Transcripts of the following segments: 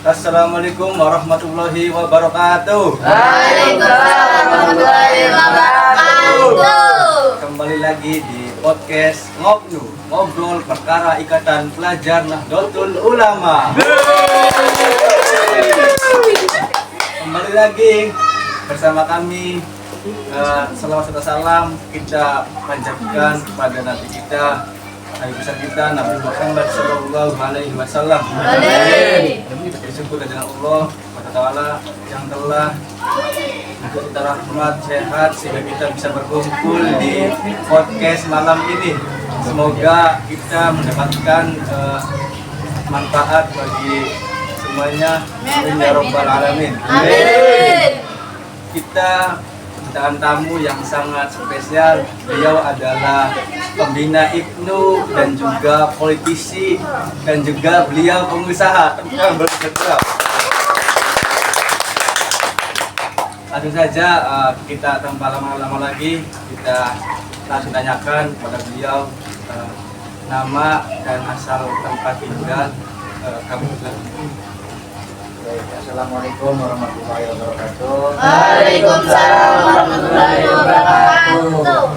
Assalamualaikum warahmatullahi wabarakatuh. Waalaikumsalam warahmatullahi wabarakatuh. Kembali lagi di podcast Ngobrol Perkara Ikatan Pelajar Nahdlatul Ulama. Kembali lagi bersama kami. Salawat serta salam kita panjatkan kepada Nabi kita, Nabi besar kita, Nabi Muhammad Sallallahu Alaihi Wasallam. Bersyukur dengan Allah Taala yang telah untuk kita rahmat sehat sehingga kita bisa berkumpul di podcast malam ini. Semoga kita mendapatkan manfaat bagi semuanya. Amin ya Rabbal Alamin. Amin. Kita kedatangan tamu yang sangat spesial. Beliau adalah pembina IPNU dan juga politisi dan juga beliau pengusaha. Langsung saja kita tanpa lama-lama lagi kita langsung tanyakan kepada beliau nama dan asal tempat tinggal kamu. Assalamualaikum warahmatullahi wabarakatuh. Waalaikumsalam warahmatullahi wabarakatuh.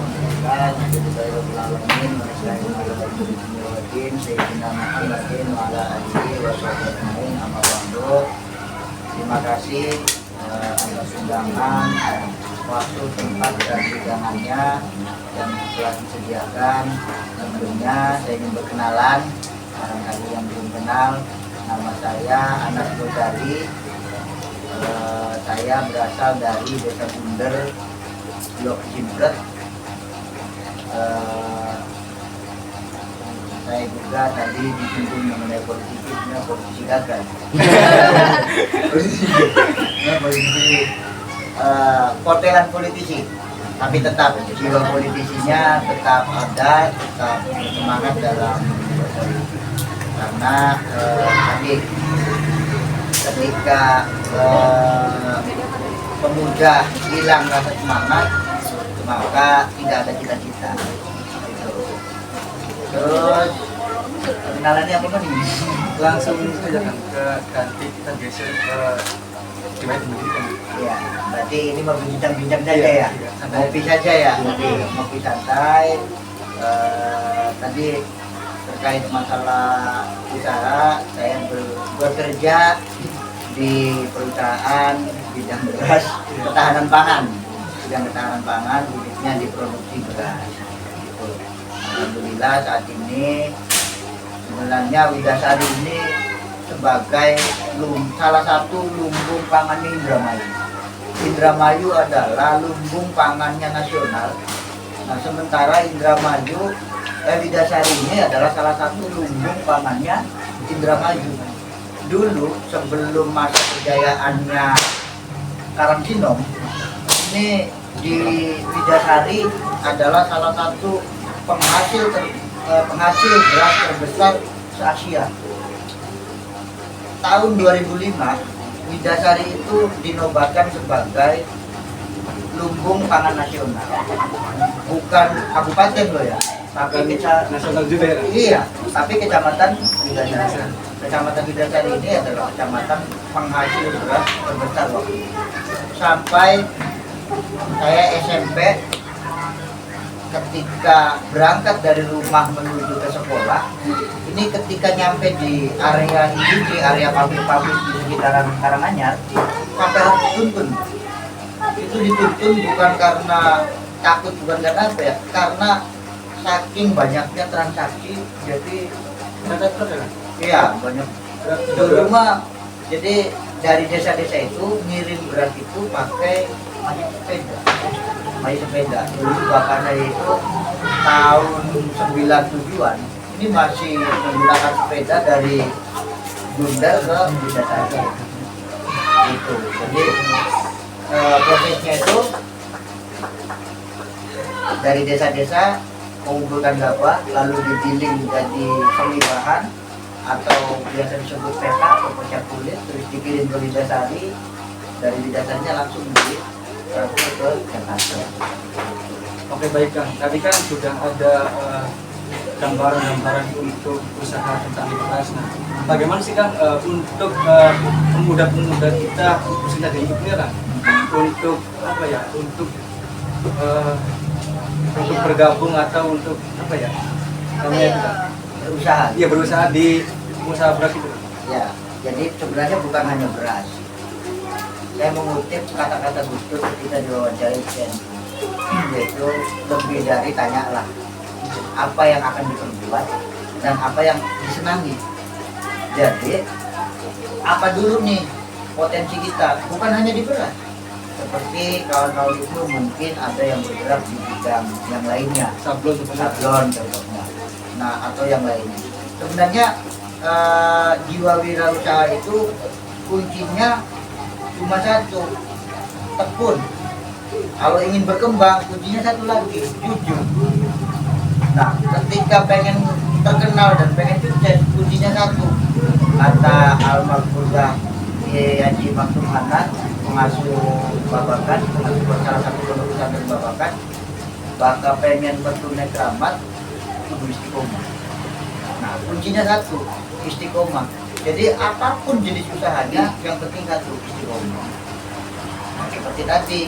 Terima kasih atas undangan, waktu, tempat dan hidangannya yang telah disediakan. Tentunya saya ingin berkenalan, barangkali yang belum kenal. Nama saya Anas Godari. Saya berasal dari Desa Bunder, Blok Jibret. Saya juga tadi disinggung mengenai politisi gagal. Politisi portelan politisi, tapi tetap jiwa politisinya tetap ada, tetap semangat dalam karena tadi ketika pemuda hilang rasa semangat, maka tidak ada cita-cita. Terus kenalannya apa nih? Langsung saja kan ke ganti kita geser ke gimana pendidikan. Ya, berarti ini mau bincang-bincang saja ya, ngopi saja ya, ngopi santai. Tadi terkait masalah usaha, saya bekerja di perusahaan bidang beras, ketahanan pangan, khususnya di produksi beras. Gitu. Alhamdulillah saat ini sebenarnya Widasari ini sebagai salah satu lumbung pangan Indramayu. Indramayu adalah lumbung pangannya nasional. Nah, sementara Widasari ini adalah salah satu lumbung pangannya Indramayu. Dulu sebelum masa kejayaannya Karangsinom, ini di Widasari adalah salah satu penghasil beras terbesar se-Asia. Tahun 2005, Widasari itu dinobatkan sebagai lumbung pangan nasional. Bukan kabupaten loh ya, tapi nasional juga ya. Iya, tapi kecamatan Widasari. Kecamatan Widasari ini adalah kecamatan penghasil beras terbesar waktu itu. Sampai saya SMP, ketika berangkat dari rumah menuju ke sekolah, ini ketika nyampe di area ini, di area pabrik-pabrik di sekitaran Karanganyar, sampai harus dituntun. Itu dituntun bukan karena takut, bukan karena apa ya, karena saking banyaknya transaksi, jadi iya banyak. Dulu mah, jadi dari desa-desa itu ngirim beras itu pakai masih sepeda. Dulu bakarnya itu tahun 97-an, ini masih menggunakan sepeda dari Bundar ke Widasari. Gitu. Jadi prosesnya itu dari desa-desa mengumpulkan gabah, lalu digiling menjadi pelimpahan atau biasa disebut peta atau pecah kulit, terus dikirim ke Widasari. Dari Widasarinya langsung transfer ke Jakarta. Oke baik Kang, tadi kan sudah ada gambaran untuk usaha tentang beras. Nah, bagaimana sih Kang untuk pemuda-pemuda kita khususnya di Jogja untuk apa ya, untuk bergabung atau untuk apa ya namanya itu, Kang? Berusaha. Iya, berusaha di usaha beras itu. Ya, jadi sebenarnya bukan hanya beras. Saya mengutip kata-kata Gus Dur ketika diwawancarai CNN, yaitu lebih dari tanyalah apa yang akan diperbuat dan apa yang disenangi. Jadi apa dulu nih potensi kita, bukan hanya di beras. Seperti kawan-kawan itu mungkin ada yang bergerak di bidang yang lainnya, Sablon sablon contohnya, nah atau yang lainnya. Sebenarnya jiwa wirausaha itu kuncinya cuma satu, tekun. Kalau ingin berkembang kuncinya satu lagi, jujur. Nah, ketika pengen terkenal dan pengen sukses, kuncinya satu. Kata almarhumah Haji Maksum Hanan, pengasuh Babakan, pengasuh salah satu pondok pesantren Babakan, baka pengen bertunai keramat, kudu istiqomah. Nah, kuncinya satu, istiqomah. Jadi apapun jenis usahanya, yang penting satu, istiqomah. Nah, seperti tadi,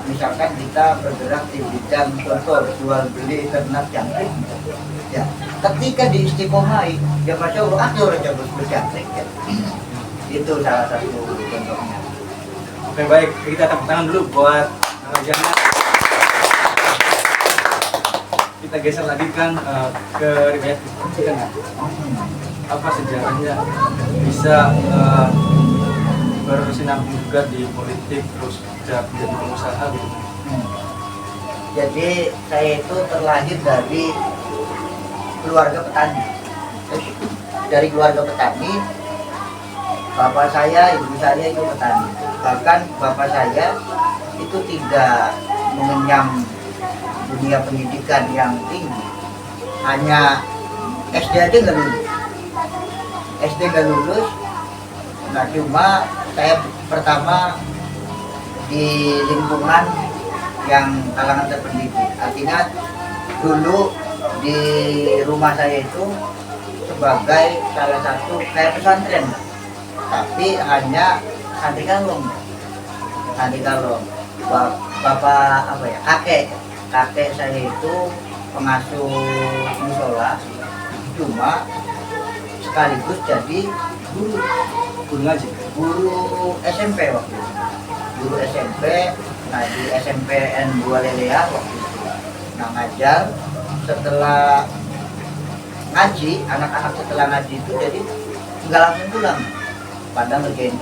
misalkan kita bergerak di bidang contoh jual beli ternak jangkrik, ya ketika diistiqomai, ya masya Allah ada orang jago berjangkrik ya. Itu salah satu contohnya. Oke, baik, kita tepuk tangan dulu buat Jana. Kita geser lagi kan ke riwayat kita nggak? Apa sejarahnya bisa bersinambung juga di politik terus menjadi pengusaha gitu? Jadi saya itu terlahir dari keluarga petani. Dari keluarga petani, bapak saya, ibu saya itu petani. Bahkan bapak saya itu tidak mengenyam dunia pendidikan yang tinggi, hanya SD aja nggak lulus. SD nggak lulus. Nah, cuma saya pertama di lingkungan yang kalangan terpendidik. Artinya dulu di rumah saya itu sebagai salah satu kayak pesantren, tapi hanya santri kalong. Bapak apa ya, kakek saya itu pengasuh musola, cuma sekaligus jadi guru ngaji, guru SMP waktu itu, guru SMP. Nah, di SMPN 2 Lelea waktu itu, nah ngajar. Setelah ngaji, anak-anak setelah ngaji itu jadi nggak langsung pulang, pada ngerjain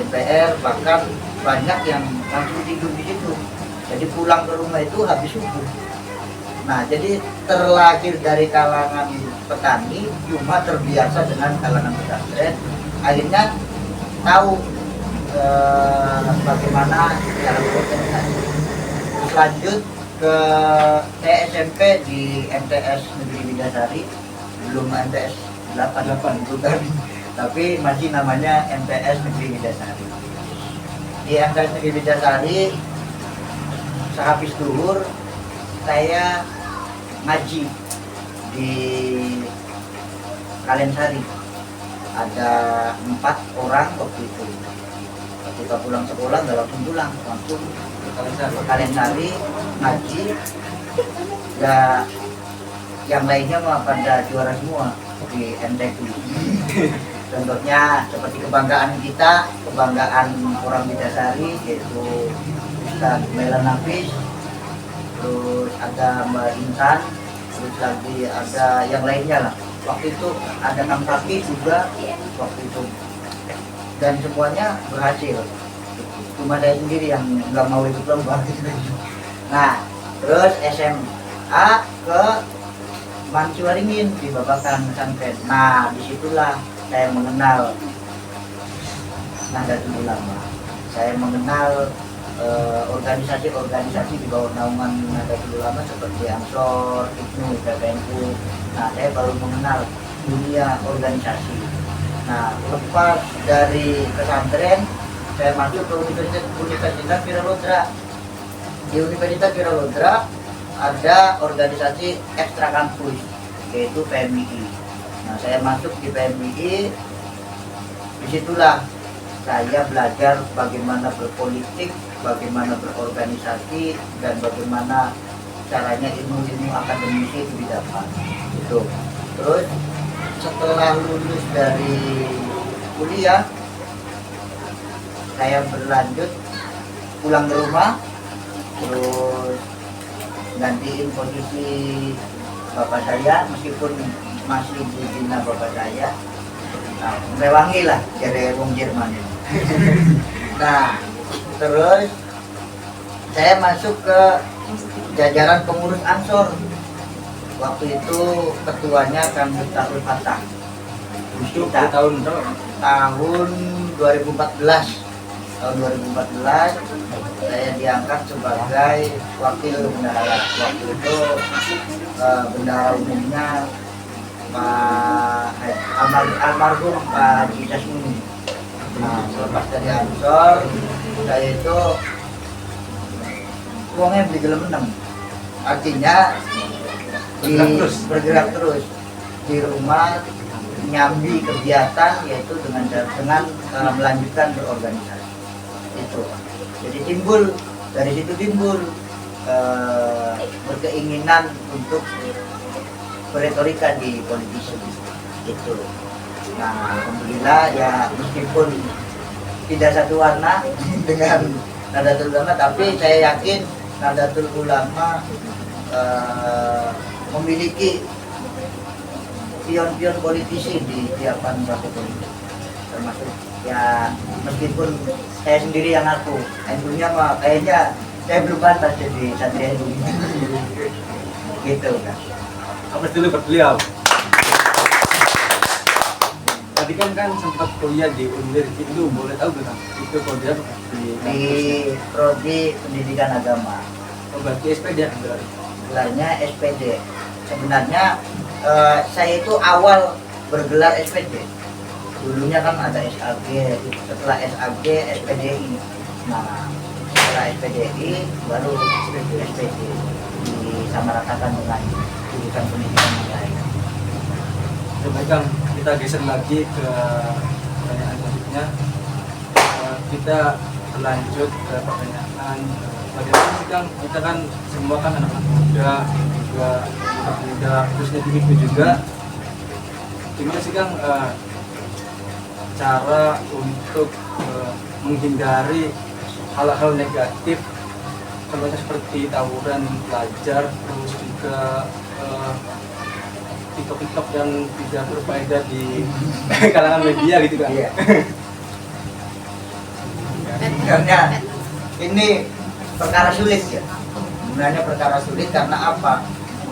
PR, bahkan banyak yang langsung tidur di situ. Jadi pulang ke rumah itu habis subuh. Nah, jadi terlahir dari kalangan petani, cuma terbiasa dengan kalangan pesantren. Akhirnya tahu bagaimana cara berorganisasi. Terus lanjut ke SMP di MTS Negeri Widasari, belum MTS 8 itu kan, tapi masih namanya MTS Negeri Widasari. Di MTS Negeri Widasari, sehabis duhur saya ngaji di Kalensari. Ada 4 orang waktu itu. Ketika pulang sekolah nggak langsung pulang, langsung ke Kalensari ngaji. Ya, yang lainnya mah pada juara semua di MTQ. Contohnya seperti kebanggaan kita, kebanggaan orang Widasari, yaitu Ustaz Melan Nafis, terus ada Mbak Intan, terus lagi ada yang lainnya lah. Waktu itu ada Kang Sapi juga waktu itu, dan semuanya berhasil. Cuma saya sendiri yang nggak mau ikut lomba. Nah, terus SMA ke Mansuwaringin di Babakan Pesantren. Nah, disitulah saya mengenal Nahdlatul Ulama. Saya mengenal organisasi-organisasi di bawah naungan Nahdlatul Ulama seperti Ansor, IPNU, PPNU. Nah, saya baru mengenal dunia organisasi. Nah, lepas dari pesantren, saya masuk ke Universitas Wiralodra. Di Universitas Wiralodra, ada organisasi ekstra kampus yaitu PMII. Nah, saya masuk di PMII, disitulah saya belajar bagaimana berpolitik, bagaimana berorganisasi, dan bagaimana caranya ilmu-ilmu akademisi itu didapat. Itu. Terus setelah lulus dari kuliah, saya berlanjut pulang ke rumah, terus gantiin posisi bapak saya meskipun masih dibina bapak saya. Nah, mewangi lah dari wong Jerman ini. Nah, terus saya masuk ke jajaran pengurus Ansor. Waktu itu ketuanya Kang Miftahul Fatah. Itu tahun berapa? Tahun 2014. Tahun 2014 saya diangkat sebagai wakil bendahara. Waktu itu bendahara umumnya Pak almarhum Pak Haji Tasmini. Nah, selepas dari Ansor, saya itu uangnya beli gelem 6. Artinya bergerak terus di rumah, nyambi kegiatan, yaitu dengan melanjutkan berorganisasi. Itu jadi dari situ timbul berkeinginan untuk berretorika di politisi itu. Nah, alhamdulillah ya, meskipun tidak satu warna dengan Nahdlatul Ulama, tapi saya yakin Nahdlatul Ulama memiliki pion-pion politisi di tiapan partai politik, termasuk ya, meskipun saya sendiri yang ngaku NU-nya mah kayaknya saya belum pantas jadi santri NU gitu kan. Apa dulu buat beliau? Tadi kan sempat kuliah di universitas itu, boleh tahu nggak? Itu kuliah Di prodi pendidikan agama. Oh, berarti SPD enggak? Gelarnya SPD. Sebenarnya saya itu awal bergelar SPD. Dulunya kan ada SAG, setelah SAG SPDI. Nah, setelah SPDI baru SPD disamaratakan dengan jurusan pendidikan yang lain. Coba Kang, kita geser lagi ke pertanyaan selanjutnya. Kita berlanjut ke pertanyaan bagaimana sih Kang, kita kan semua kan anak-anak muda, juga anak muda, khususnya di itu juga, gimana sih Kang cara untuk menghindari hal-hal negatif, contohnya seperti tawuran pelajar, terus juga TikTok yang tidak berfaedah di kalangan media gitu kan? Iya. Karena ini perkara sulit ya. Sebenarnya perkara sulit karena apa?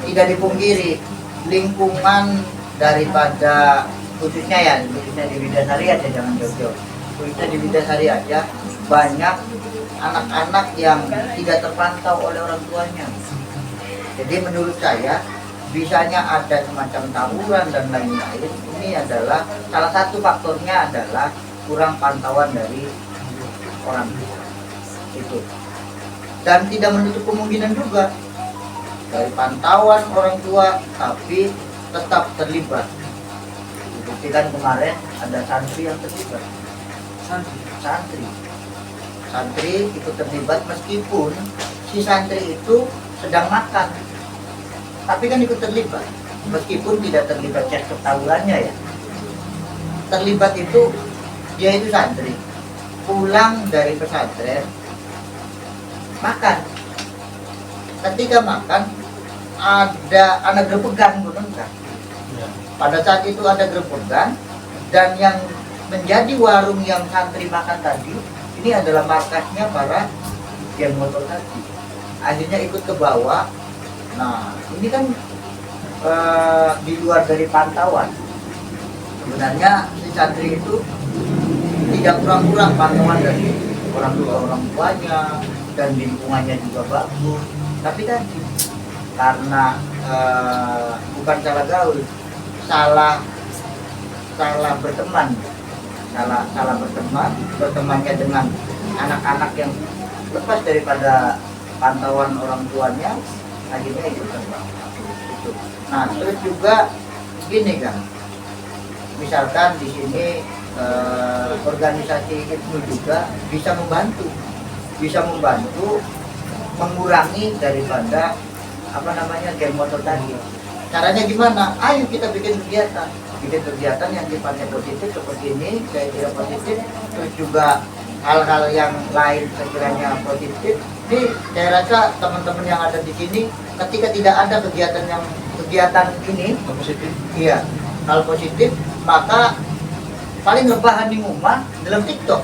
Tidak dipungkiri lingkungan daripada khususnya di Bidasari aja, jangan jauh-jauh. Khususnya di Bidasari aja banyak anak-anak yang tidak terpantau oleh orang tuanya. Jadi menurut saya bisanya ada semacam tawuran dan lain-lain, ini adalah salah satu faktornya adalah kurang pantauan dari orang tua itu, dan tidak menutup kemungkinan juga dari pantauan orang tua tapi tetap terlibat. Dibuktikan kemarin ada santri yang terlibat, santri ikut terlibat meskipun si santri itu sedang makan, tapi kan ikut terlibat meskipun tidak terlibat cek tawurannya ya. Terlibat itu dia itu santri pulang dari pesantren makan. Ketika makan ada anak gerebegan, kan? Pada saat itu ada gerebegan, dan yang menjadi warung yang santri makan tadi ini adalah markasnya para geng motor tadi. Akhirnya ikut ke bawah. Nah, ini kan di luar dari pantauan. Sebenarnya si santri itu tidak kurang-kurang pantauan dari orang tuanya dan lingkungannya juga bagus. Tapi kan karena bukan salah gaul, salah berteman, bertemannya dengan anak-anak yang lepas daripada pantauan orang tuanya, akhirnya itu terbang. Gitu. Nah terus juga gini kan, misalkan di sini organisasi itu juga bisa membantu mengurangi daripada apa namanya game motor tadi. Caranya gimana? Ayo kita bikin kegiatan yang sifatnya positif seperti ini, saya kira positif. Terus juga hal-hal yang lain sekiranya positif. Jadi saya rasa teman-teman yang ada di sini, ketika tidak ada kegiatan ini positif. iya, hal positif, maka paling rebahan di rumah dalam TikTok.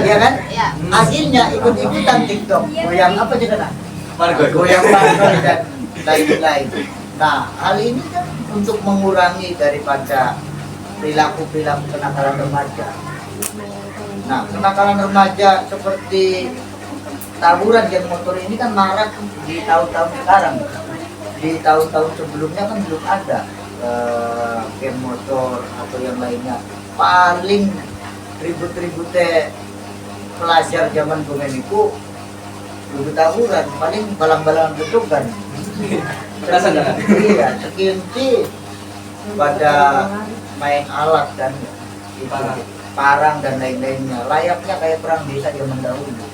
Iya kan? Iya. Akhirnya ikut-ikutan TikTok. Goyang apa juga goyang margoy dan lain-lain. Nah, hal ini kan untuk mengurangi daripada perilaku kenakalan remaja. Nah, kenakalan remaja seperti tawuran geng motor ini kan marak di tahun-tahun sekarang. Di tahun-tahun sebelumnya kan belum ada geng motor atau yang lainnya. Paling ribut-ributnya pelajar zaman gomen itu dulu tawuran, paling balang-balang betukan. Terasa jangan? Iya, sekinti pada main alat dan itu, parang dan lain-lainnya, layaknya kayak perang desa zaman dahulu.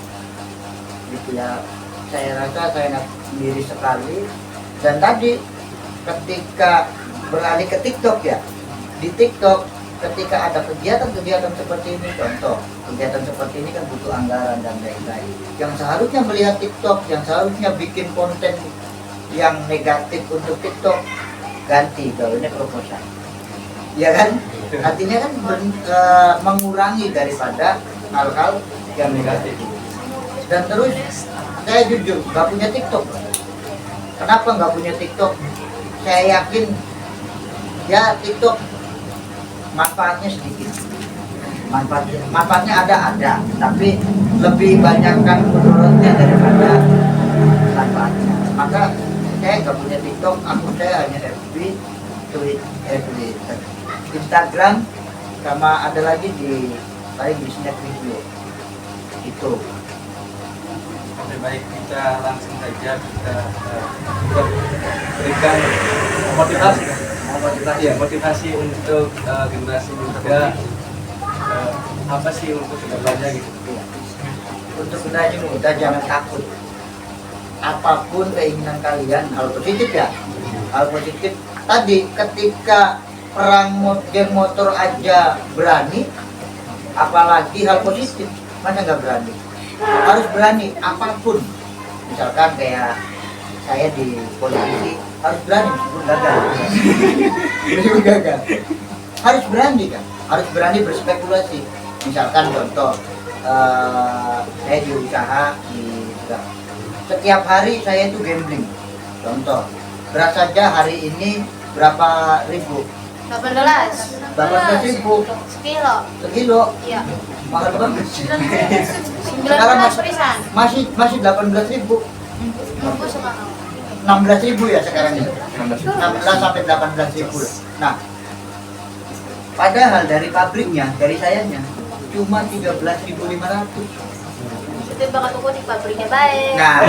Gitu ya, saya rasa saya sendiri sekali. Dan tadi ketika beralih ke TikTok ya, di TikTok ketika ada kegiatan-kegiatan seperti ini, contoh kegiatan seperti ini kan butuh anggaran dan lain-lain. Yang seharusnya melihat TikTok, yang seharusnya bikin konten yang negatif untuk TikTok, ganti gaulnya proposal, ya kan? Artinya kan mengurangi daripada hal-hal yang negatif. Dan terus saya jujur nggak punya TikTok. Kenapa nggak punya TikTok? Saya yakin ya TikTok manfaatnya sedikit. Manfaatnya ada, tapi lebih banyak kan menurutnya daripada manfaatnya. Maka saya nggak punya TikTok, akun saya hanya FB, Twitter, Instagram, sama ada lagi di paling di Snap Video. Itu. Oke, baik, kita langsung saja kita berikan motivasi untuk generasi muda. Apa sih untuk kedepannya gitu? Untuk generasi muda jangan takut. Apapun keinginan kalian, hal positif ya. Hal positif tadi ketika perang geng motor aja berani, apalagi hal positif, mana nggak berani? Harus berani apapun. Misalkan kayak saya di polisi harus berani meskipun gagal. Harus berani kan? Harus berani berspekulasi. Misalkan contoh, saya di usaha setiap hari saya itu gambling. Contoh, beras saja hari ini berapa ribu? 18.000 sekilo. Iya. Mahal banget. 19 perisan. Masih 18.000. 16.000 ya sekarang ini. 16 sampai 18.000. Nah, padahal dari pabriknya, dari sayanya cuma 13.500. Itu bakal tunggu di pabriknya baik. Nah,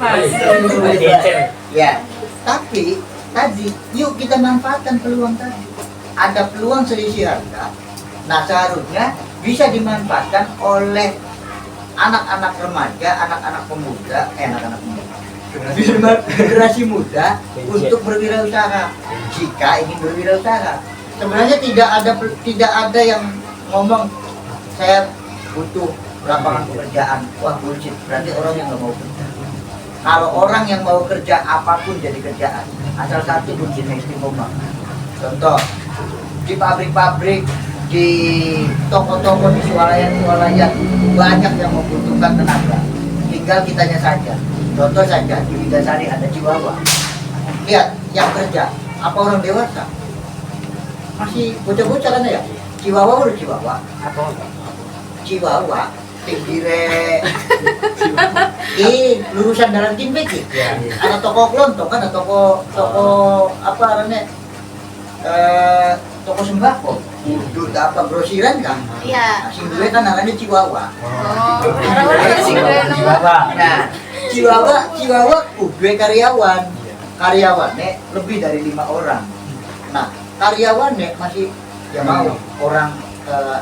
boleh. Ya, tapi tadi yuk kita manfaatkan peluang tadi. Ada peluang selisih harga. Nah, seharusnya bisa dimanfaatkan oleh anak-anak remaja, anak-anak pemuda, generasi muda untuk berwirausaha. Jika ingin berwirausaha, sebenarnya tidak ada yang ngomong saya butuh lapangan pekerjaan. Wah, bullshit. Berarti orang yang nggak mau kerja. Kalau orang yang mau kerja, apapun jadi kerjaan. Asal satu kuncinya istiqomah. Contoh, di pabrik-pabrik, di toko-toko, di swalayan banyak yang membutuhkan tenaga. Tinggal kitanya saja. Contoh saja, di Wigasari ada Chihuahua. Lihat, yang kerja, apa orang dewasa? Masih bocah-bocah kan ya? Chihuahua udah Chihuahua. Chihuahua pinggire lulusan dalam timbek ya. Ada toko kelontong kan, ada toko apa namanya, toko sembako, dulu apa grosiran kan? Iya. Sing duwe kan namanya Chihuahua. Oh, orang-orang sing duwe nomor. Nah, Chihuahua dua karyawan. Karyawannya lebih dari 5 orang. Nah, karyawannya masih ya mau orang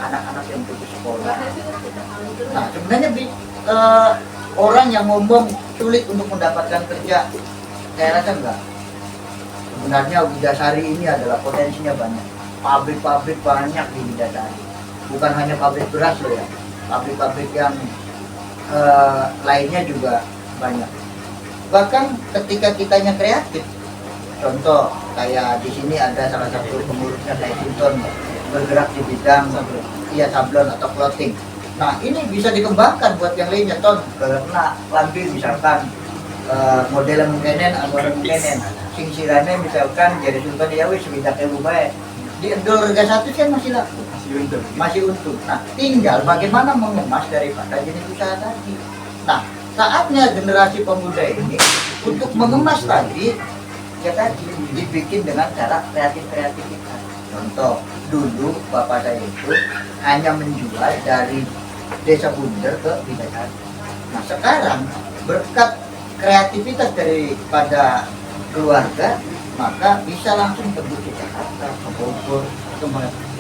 anak-anak yang putus sekolah. Nah, sebenarnya orang yang ngomong sulit untuk mendapatkan kerja, saya rasa enggak. Sebenarnya Widasari ini adalah potensinya banyak. Pabrik-pabrik banyak di Widasari. Bukan hanya pabrik beras loh ya. Pabrik-pabrik yang lainnya juga banyak. Bahkan ketika kitanya kreatif, contoh kayak di sini ada salah satu pengurusnya kayak Sinton bergerak di bidang sablon atau clothing. Nah ini bisa dikembangkan buat yang lainnya, ton karena lampi misalkan model mungkinen atau mungkinen sing sirane misalkan jadi Sinton ya wis sudah baik di endol harga 1 kan masih laku, masih untung. Nah tinggal bagaimana mengemas daripada jenis usaha tadi. Nah saatnya generasi pemuda ini untuk mengemas tadi ya tadi dibikin dengan cara kreativitas. Contoh dulu bapak saya itu hanya menjual dari Desa Bunder ke Widasari. Nah sekarang berkat kreativitas daripada keluarga maka bisa langsung tembus ke Jakarta, ke Bogor,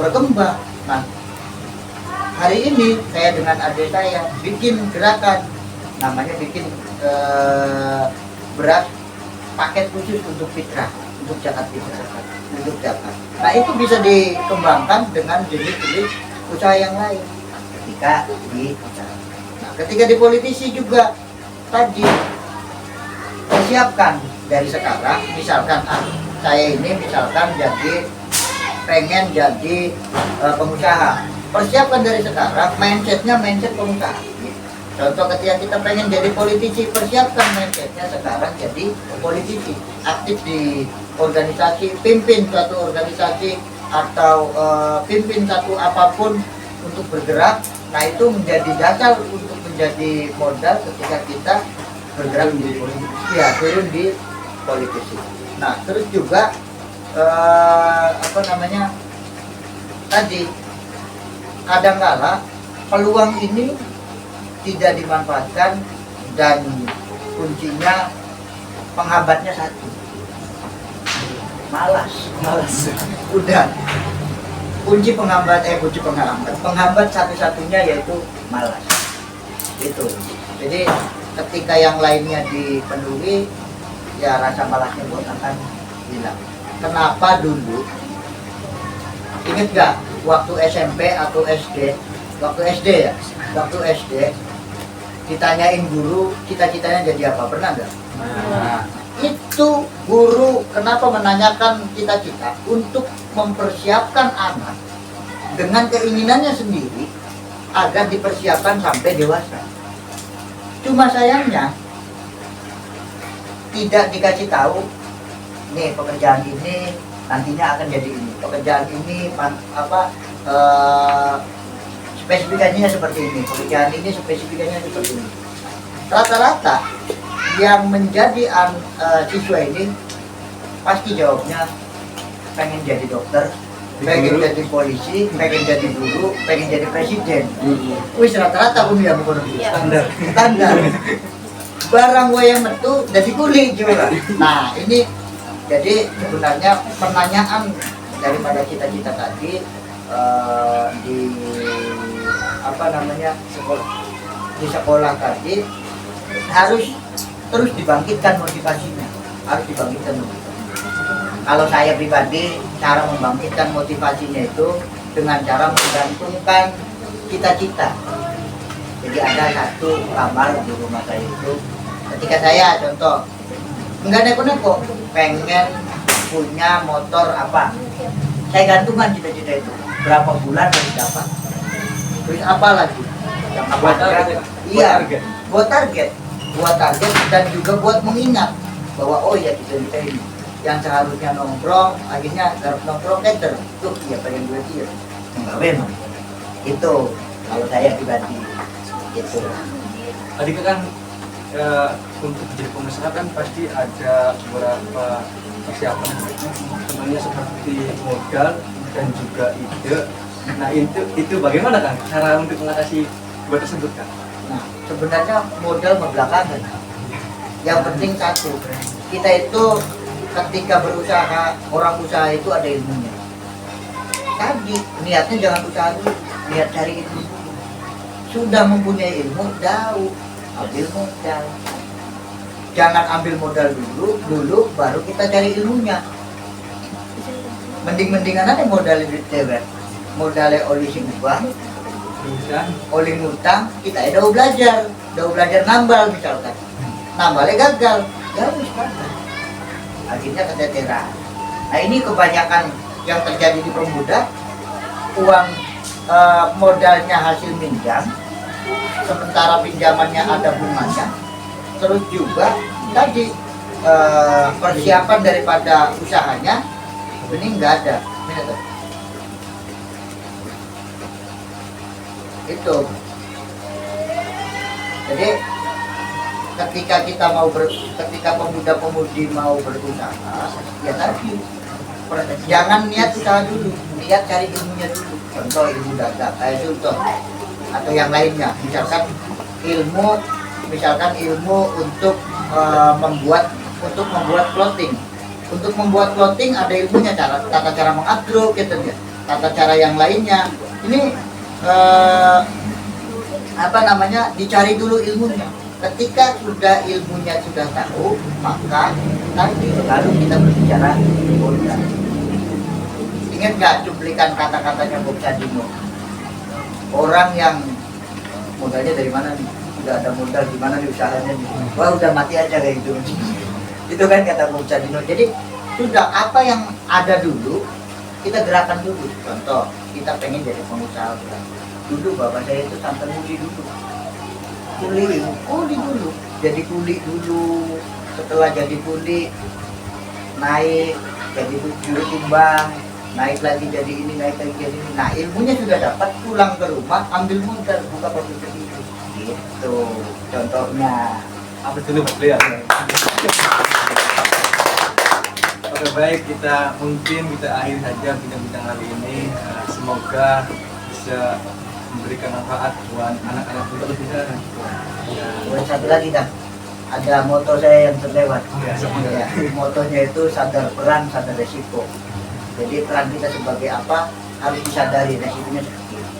berkembang. Nah hari ini saya dengan adik saya bikin gerakan namanya bikin beras paket khusus untuk fitrah, untuk zakat fitrah, untuk zakat. Nah itu bisa dikembangkan dengan jenis-jenis usaha yang lain ketika di usaha. Nah ketika di politisi juga tadi persiapkan dari sekarang, misalkan saya ini misalkan pengen jadi pengusaha, persiapkan dari sekarang mindsetnya mindset pengusaha. Contoh ketika kita pengen jadi politisi, persiapkan mindsetnya sekarang jadi politisi, aktif di organisasi, pimpin suatu organisasi atau pimpin satu apapun untuk bergerak. Nah itu menjadi dasar untuk menjadi modal ketika kita bergerak di politisi, ya turun di politisi. Nah terus juga tadi kadangkala peluang ini tidak dimanfaatkan dan kuncinya penghambatnya satu, malas. Udah kunci penghambat satu-satunya yaitu malas. Itu jadi ketika yang lainnya dipenuhi ya rasa malasnya pun akan hilang. Kenapa dulu ingat gak waktu SMP atau SD, waktu SD ditanyain guru cita-citanya jadi apa, pernah nggak? Nah, itu guru kenapa menanyakan cita-cita untuk mempersiapkan anak dengan keinginannya sendiri agar dipersiapkan sampai dewasa. Cuma sayangnya tidak dikasih tahu nih pekerjaan ini nantinya akan jadi ini, pekerjaan ini spesifikasinya seperti ini, pekerjaan ini spesifikasinya seperti ini. Rata-rata yang menjadi siswa ini pasti jawabnya pengen jadi dokter, pengen jadi polisi, pengen jadi guru, pengen jadi presiden. Wis rata-rata pun yang standar. Barang wayang metu jadi kulit juga. Nah ini jadi sebenarnya pertanyaan daripada cita-cita tadi di sekolah tadi harus terus dibangkitkan motivasinya, Kalau saya pribadi cara membangkitkan motivasinya itu dengan cara menggantungkan cita-cita. Jadi ada satu kamar di rumah saya itu ketika saya contoh enggak neko-neko pengen punya motor apa, saya gantungkan cita-cita itu berapa bulan harus dapat, terus apa lagi yang buat target dan juga buat mengingat bahwa oh ya cita-cita ini yang seharusnya nongkrong akhirnya garap nongkrong keter tuh ya pengen gue sih enggak memang itu kalau saya pribadi itu. Tadi kan untuk jadi pengusaha kan pasti ada beberapa persiapan sebenarnya seperti modal dan juga ide. Nah itu bagaimana kan cara untuk mengatasi buat tersebut kan? Nah sebenarnya modal belakangan Yang penting satu, kita itu ketika berusaha, orang usaha itu ada ilmunya. Tadi niatnya jangan usaha dulu, niat cari ilmu. Sudah mempunyai ilmu, jauh ambil modal. Jangan ambil modal dulu baru kita cari ilmunya. Mending-mendingan aja modalnya duit cewek, modalnya oli singubang, oli ngutang, kita udah belajar nambal misalkan, nambalnya gagal, ya wis gagal. Akhirnya keteteran. Nah ini kebanyakan yang terjadi di pemuda, uang modalnya hasil minjam, sementara pinjamannya ada bunganya, terus juga tadi persiapan daripada usahanya ini nggak ada. Ini ada. Itu. Jadi ketika pemuda-pemudi mau berusaha, ya tadi jangan niat usaha dulu, niat cari ilmunya dulu. Contoh ilmu dagang, kayak contoh atau yang lainnya. Misalkan ilmu untuk membuat clothing. Untuk membuat clothing ada ilmunya, tata cara mengagro gitu ya, tata cara yang lainnya. Ini dicari dulu ilmunya. Ketika ilmunya sudah tahu, maka nanti baru kita berbicara modal. Ingat nggak cuplikan kata-katanya Bob Sadino? Orang yang modalnya dari mana nih? Udah ada modal gimana nih usahanya nih? Wah udah mati aja kayak gitu. Itu kan kata Bob Sadino. Jadi sudah apa yang ada dulu kita gerakan dulu. Contoh kita pengen jadi pengusaha. Dulu bapak saya itu santan kuli dulu. Kuli dulu. Jadi kuli dulu. Setelah jadi kuli naik jadi juru timbang, naik lagi jadi ini, naik lagi jadi ini. Nah ilmunya sudah dapat, pulang ke rumah ambil modal buka pabrik itu. Gitu contohnya. Apa dulu Mas Lea? Oke baik, mungkin kita akhiri saja bincang-bincang kali ini. Semoga bisa memberikan manfaat buat anak-anak muda di sana. Buat satu lagi dah, ada moto saya yang terlewat. Ya. Motonya itu sadar peran, sadar resiko. Jadi peran kita sebagai apa harus disadari, resikonya seperti itu.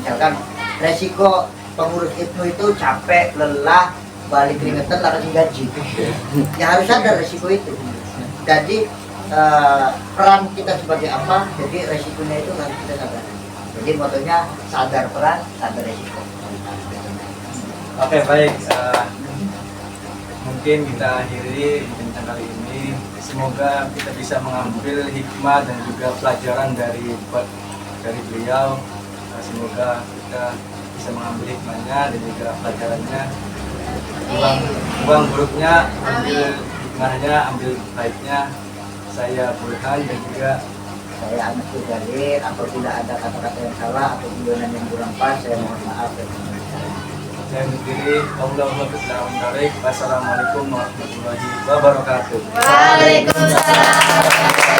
Misalkan resiko pengurus itu capek, lelah, balik keringetan, lalu gaji. Ya harus sadar resiko itu. Jadi peran kita sebagai apa, jadi resikonya itu harus kita sadar. Jadi motonya sadar peran, sadar resiko. Oke baik, mungkin kita akhiri bincang kali ini. Semoga kita bisa mengambil hikmah dan juga pelajaran dari beliau. Semoga kita bisa mengambil hikmahnya dan juga pelajarannya. Buang buruknya, ambil hikmahnya, ambil baiknya. Saya Burhan dan juga saya Anas Jalir. Apabila ada kata-kata yang salah atau guyonan yang kurang pas, saya mohon maaf. saya sendiri. Wassalamualaikum warahmatullahi wabarakatuh. Waalaikumsalam.